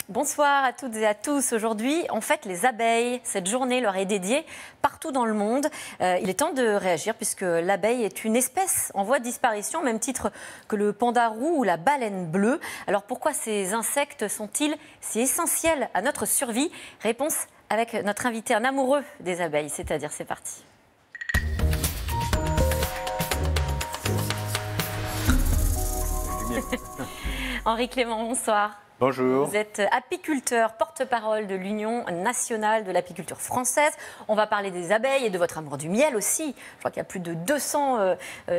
Bonsoir à toutes et à tous. Aujourd'hui, on fête les abeilles. Cette journée leur est dédiée partout dans le monde. Il est temps de réagir puisque l'abeille est une espèce en voie de disparition, au même titre que le panda roux ou la baleine bleue. Alors pourquoi ces insectes sont-ils si essentiels à notre survie? Réponse avec notre invité, un amoureux des abeilles. C'est-à-dire, c'est parti. Henri Clément, bonsoir. Bonjour. Vous êtes apiculteur, porte-parole de l'Union nationale de l'apiculture française. On va parler des abeilles et de votre amour du miel aussi. Je crois qu'il y a plus de 200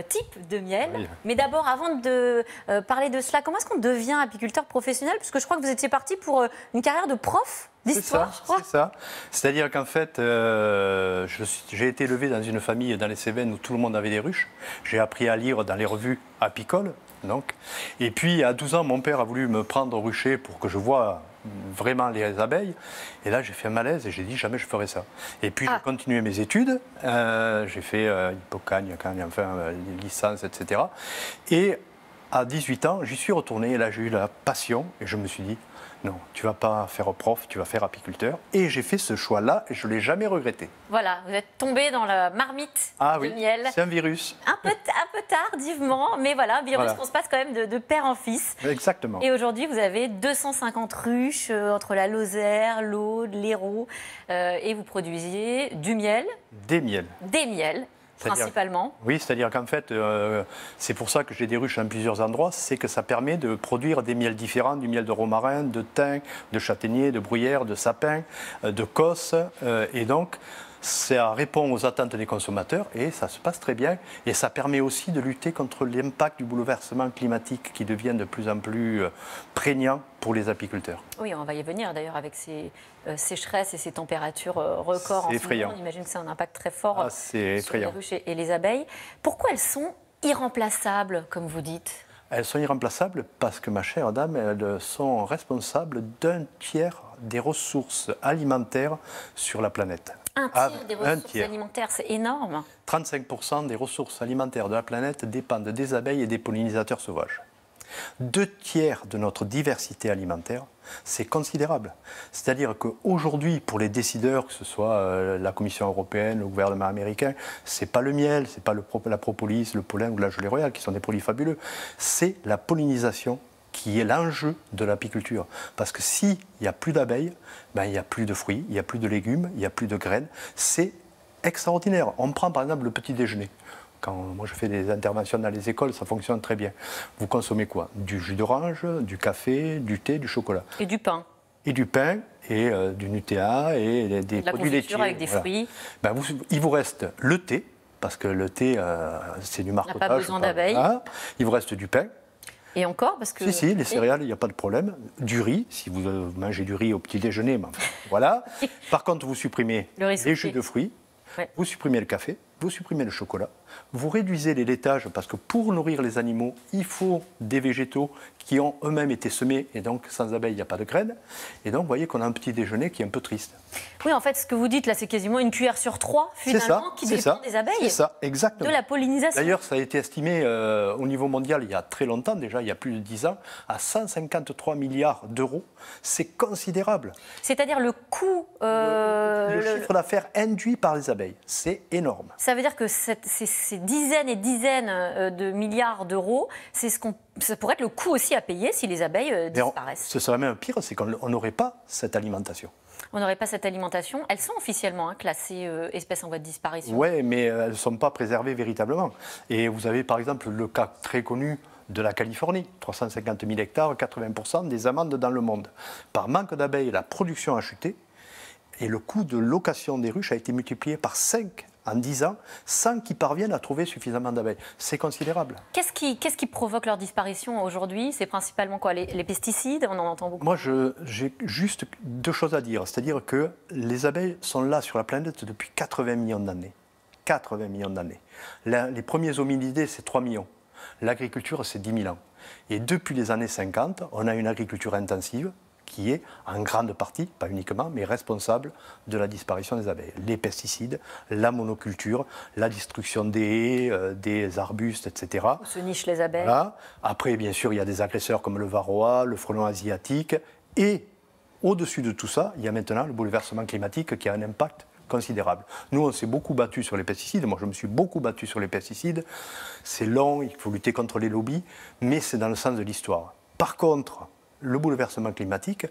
types de miel. Oui. Mais d'abord, avant de parler de cela, comment est-ce qu'on devient apiculteur professionnel? Puisque je crois que vous étiez parti pour une carrière de prof d'histoire, je crois. C'est ça. C'est-à-dire qu'en fait, j'ai été élevé dans une famille dans les Cévennes où tout le monde avait des ruches. J'ai appris à lire dans les revues apicoles. Donc. Et puis, à 12 ans, mon père a voulu me prendre au rucher pour que je voie vraiment les abeilles. Et là, j'ai fait un malaise et j'ai dit jamais je ferai ça. Et puis, j'ai continué mes études. J'ai fait Hippocagne, enfin, licence, etc. Et à 18 ans, j'y suis retourné. Et là, j'ai eu la passion et je me suis dit non, tu ne vas pas faire prof, tu vas faire apiculteur. Et j'ai fait ce choix-là et je ne l'ai jamais regretté. Voilà, vous êtes tombé dans la marmite de miel. C'est un virus. Un peu tardivement, mais voilà, un virus qu'on se passe quand même de père en fils. Exactement. Et aujourd'hui, vous avez 250 ruches entre la Lozère, l'Aude, l'Hérault, et vous produisiez du miel. Des miels. Des miels. Principalement. Oui, c'est-à-dire qu'en fait, c'est pour ça que j'ai des ruches dans plusieurs endroits, c'est que ça permet de produire des miels différents, du miel de romarin, de thym, de châtaignier, de bruyère, de sapin, de cosse, et donc ça répond aux attentes des consommateurs et ça se passe très bien. Et ça permet aussi de lutter contre l'impact du bouleversement climatique qui devient de plus en plus prégnant pour les apiculteurs. Oui, on va y venir d'ailleurs avec ces sécheresses et ces températures records. C'est effrayant. On imagine que c'est un impact très fort sur les ruches et les abeilles. Pourquoi elles sont irremplaçables, comme vous dites ? Elles sont irremplaçables parce que, ma chère dame, elles sont responsables d'un tiers des ressources alimentaires sur la planète. Un tiers des ressources alimentaires, c'est énorme. 35% des ressources alimentaires de la planète dépendent des abeilles et des pollinisateurs sauvages. 2 tiers de notre diversité alimentaire, c'est considérable. C'est-à-dire qu'aujourd'hui, pour les décideurs, que ce soit la Commission européenne, le gouvernement américain, ce n'est pas le miel, ce n'est pas la propolis, le pollen ou la gelée royale, qui sont des produits fabuleux, c'est la pollinisation qui est l'enjeu de l'apiculture. Parce que s'il n'y a plus d'abeilles, ben, il n'y a plus de fruits, il n'y a plus de légumes, il n'y a plus de graines. C'est extraordinaire. On prend par exemple le petit déjeuner. Quand moi je fais des interventions dans les écoles, ça fonctionne très bien. Vous consommez quoi? Du jus d'orange, du café, du thé, du chocolat. Et du pain. Et du pain, et du Nutella, et des produits laitiers. Avec des fruits. Ben, il vous reste le thé, parce que le thé, c'est du marcottage. On n'a pas besoin d'abeilles. Hein. Il vous reste du pain. Et encore parce que... Si, les céréales, il n'y a pas de problème. Du riz, si vous mangez du riz au petit déjeuner, ben, voilà. Par contre, vous supprimez les jus de fruits, vous supprimez le café, vous supprimez le chocolat, vous réduisez les laitages parce que pour nourrir les animaux, il faut des végétaux qui ont eux-mêmes été semés et donc sans abeilles, il n'y a pas de graines. Et donc, vous voyez qu'on a un petit déjeuner qui est un peu triste. Oui, en fait, ce que vous dites là, c'est quasiment une cuillère sur 3 finalement qui dépend des abeilles. C'est ça, exactement. De la pollinisation. D'ailleurs, ça a été estimé au niveau mondial il y a très longtemps, déjà il y a plus de 10 ans, à 153 milliards d'euros. C'est considérable. C'est-à-dire le coût... le chiffre d'affaires induit par les abeilles, c'est énorme. Ça veut dire que ces dizaines et dizaines de milliards d'euros, ça pourrait être le coût aussi à payer si les abeilles disparaissent. Ce serait même pire, c'est qu'on n'aurait pas cette alimentation. On n'aurait pas cette alimentation. Elles sont officiellement classées espèces en voie de disparition. Oui, mais elles ne sont pas préservées véritablement. Et vous avez par exemple le cas très connu de la Californie, 350 000 hectares, 80% des amandes dans le monde. Par manque d'abeilles, la production a chuté et le coût de location des ruches a été multiplié par 5 en 10 ans, sans qu'ils parviennent à trouver suffisamment d'abeilles. C'est considérable. Qu'est-ce qui provoque leur disparition aujourd'hui? C'est principalement quoi? Les pesticides? On en entend beaucoup. Moi, j'ai juste 2 choses à dire. C'est-à-dire que les abeilles sont là sur la planète depuis 80 millions d'années. 80 millions d'années. Les premiers hominidés, c'est 3 millions. L'agriculture, c'est 10 000 ans. Et depuis les années 50, on a une agriculture intensive qui est en grande partie, pas uniquement, mais responsable de la disparition des abeilles. Les pesticides, la monoculture, la destruction des haies, des arbustes, etc. Où se nichent les abeilles. Voilà. Après, bien sûr, il y a des agresseurs comme le varroa, le frelon asiatique et au-dessus de tout ça, il y a maintenant le bouleversement climatique qui a un impact considérable. Nous, on s'est beaucoup battu sur les pesticides. Moi, je me suis beaucoup battu sur les pesticides. C'est long, il faut lutter contre les lobbies, mais c'est dans le sens de l'histoire. Par contre, le bouleversement climatique,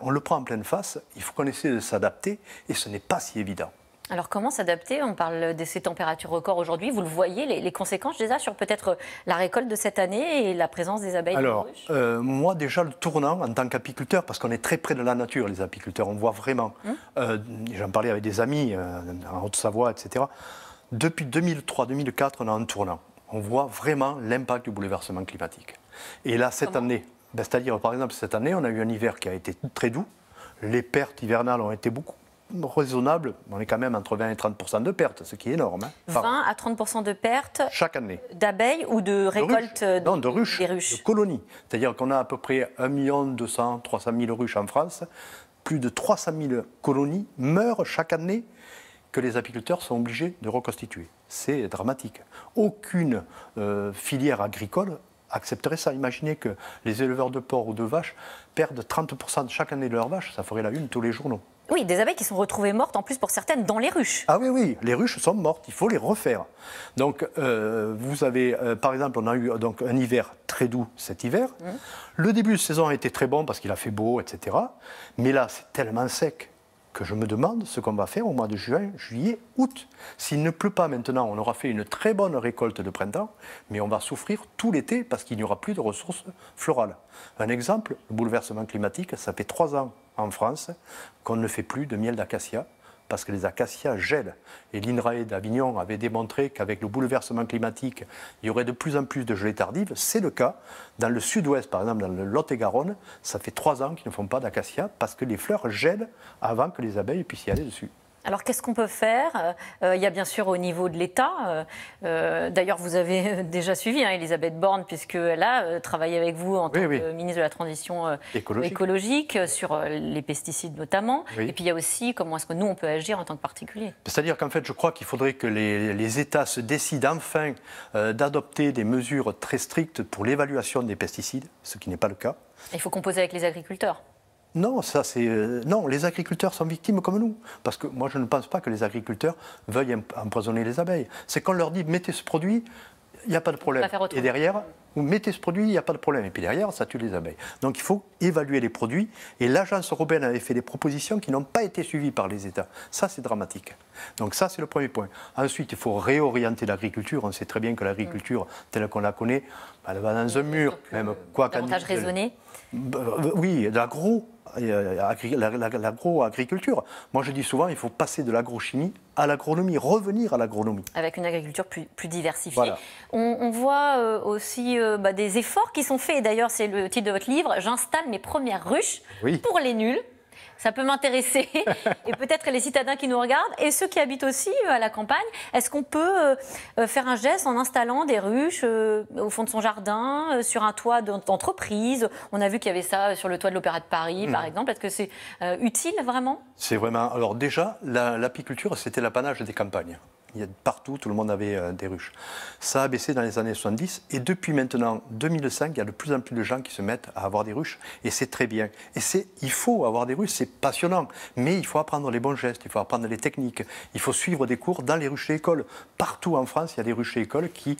on le prend en pleine face, il faut qu'on essaie de s'adapter, et ce n'est pas si évident. Alors comment s'adapter? On parle de ces températures records aujourd'hui. Vous le voyez, les conséquences déjà sur peut-être la récolte de cette année et la présence des abeilles dans les ruches? Moi déjà le tournant en tant qu'apiculteur, parce qu'on est très près de la nature les apiculteurs, on voit vraiment, j'en parlais avec des amis en Haute-Savoie, etc. Depuis 2003-2004, on a un tournant. On voit vraiment l'impact du bouleversement climatique. Et là, cette année, c'est-à-dire par exemple cette année, on a eu un hiver qui a été très doux. Les pertes hivernales ont été beaucoup raisonnable, on est quand même entre 20 et 30% de pertes, ce qui est énorme. 20 à 30% de pertes chaque année. D'abeilles ou de récoltes de ruches, des ruches. De colonies. C'est-à-dire qu'on a à peu près 1 200 000 300 000 ruches en France. Plus de 300 000 colonies meurent chaque année que les apiculteurs sont obligés de reconstituer. C'est dramatique. Aucune filière agricole accepterait ça. Imaginez que les éleveurs de porcs ou de vaches perdent 30% chaque année de leurs vaches, ça ferait la une tous les journaux. Oui, des abeilles qui sont retrouvées mortes, en plus pour certaines, dans les ruches. Ah oui, les ruches sont mortes, il faut les refaire. Donc, vous avez, par exemple, on a eu donc, un hiver très doux cet hiver. Le début de saison a été très bon parce qu'il a fait beau, etc. Mais là, c'est tellement sec que je me demande ce qu'on va faire au mois de juin, juillet, août. S'il ne pleut pas maintenant, on aura fait une très bonne récolte de printemps, mais on va souffrir tout l'été parce qu'il n'y aura plus de ressources florales. Un exemple, le bouleversement climatique, ça fait 3 ans en France qu'on ne fait plus de miel d'acacia parce que les acacias gèlent. Et l'INRAE d'Avignon avait démontré qu'avec le bouleversement climatique, il y aurait de plus en plus de gelées tardives. C'est le cas. Dans le sud-ouest, par exemple, dans le Lot-et-Garonne, ça fait 3 ans qu'ils ne font pas d'acacia parce que les fleurs gèlent avant que les abeilles puissent y aller dessus. Alors, qu'est-ce qu'on peut faire? Il y a bien sûr au niveau de l'État. D'ailleurs, vous avez déjà suivi Elisabeth Borne, puisqu'elle a travaillé avec vous en tant que ministre de la Transition écologique sur les pesticides notamment. Et puis, il y a aussi comment est-ce que nous, on peut agir en tant que particulier. C'est-à-dire qu'en fait, je crois qu'il faudrait que les États se décident enfin d'adopter des mesures très strictes pour l'évaluation des pesticides, ce qui n'est pas le cas. Il faut composer avec les agriculteurs. Non, non, les agriculteurs sont victimes comme nous. Parce que moi, je ne pense pas que les agriculteurs veuillent empoisonner les abeilles. C'est qu'on leur dit, mettez ce produit, il n'y a pas de problème. Et derrière, vous mettez ce produit, il n'y a pas de problème. Et puis derrière, ça tue les abeilles. Donc il faut évaluer les produits. Et l'Agence européenne avait fait des propositions qui n'ont pas été suivies par les États. Ça, c'est dramatique. Donc ça, c'est le premier point. Ensuite, il faut réorienter l'agriculture. On sait très bien que l'agriculture, telle qu'on la connaît, elle va dans un mur. Même quoi davantage raisonné. Oui, l'agro-agriculture. Moi, je dis souvent, il faut passer de l'agrochimie à l'agronomie, revenir à l'agronomie. Avec une agriculture plus diversifiée. Voilà. On voit aussi des efforts qui sont faits. Et d'ailleurs, c'est le titre de votre livre, « J'installe mes premières ruches pour les nuls ». Ça peut m'intéresser et peut-être les citadins qui nous regardent et ceux qui habitent aussi à la campagne. Est-ce qu'on peut faire un geste en installant des ruches au fond de son jardin, sur un toit d'entreprise? On a vu qu'il y avait ça sur le toit de l'Opéra de Paris, par exemple. Est-ce que c'est utile vraiment? C'est vraiment... Alors déjà, l'apiculture, c'était l'apanage des campagnes. Partout, tout le monde avait des ruches. Ça a baissé dans les années 70 et depuis maintenant 2005, il y a de plus en plus de gens qui se mettent à avoir des ruches et c'est très bien. Et il faut avoir des ruches, c'est passionnant, mais il faut apprendre les bons gestes, il faut apprendre les techniques, il faut suivre des cours dans les ruches et écoles. Partout en France, il y a des ruches et écoles qui,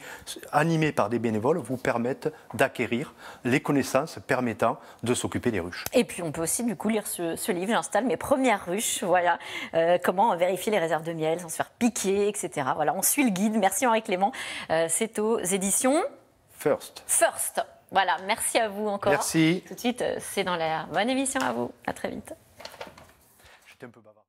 animées par des bénévoles, vous permettent d'acquérir les connaissances permettant de s'occuper des ruches. Et puis on peut aussi du coup lire ce livre, J'installe mes premières ruches, voilà, comment vérifier les réserves de miel sans se faire piquer, etc. Voilà, on suit le guide. Merci Henri Clément. C'est aux éditions First. Voilà, merci à vous encore. Merci. Tout de suite, c'est dans l'air. Bonne émission à vous. À très vite. J'étais un peu bavard.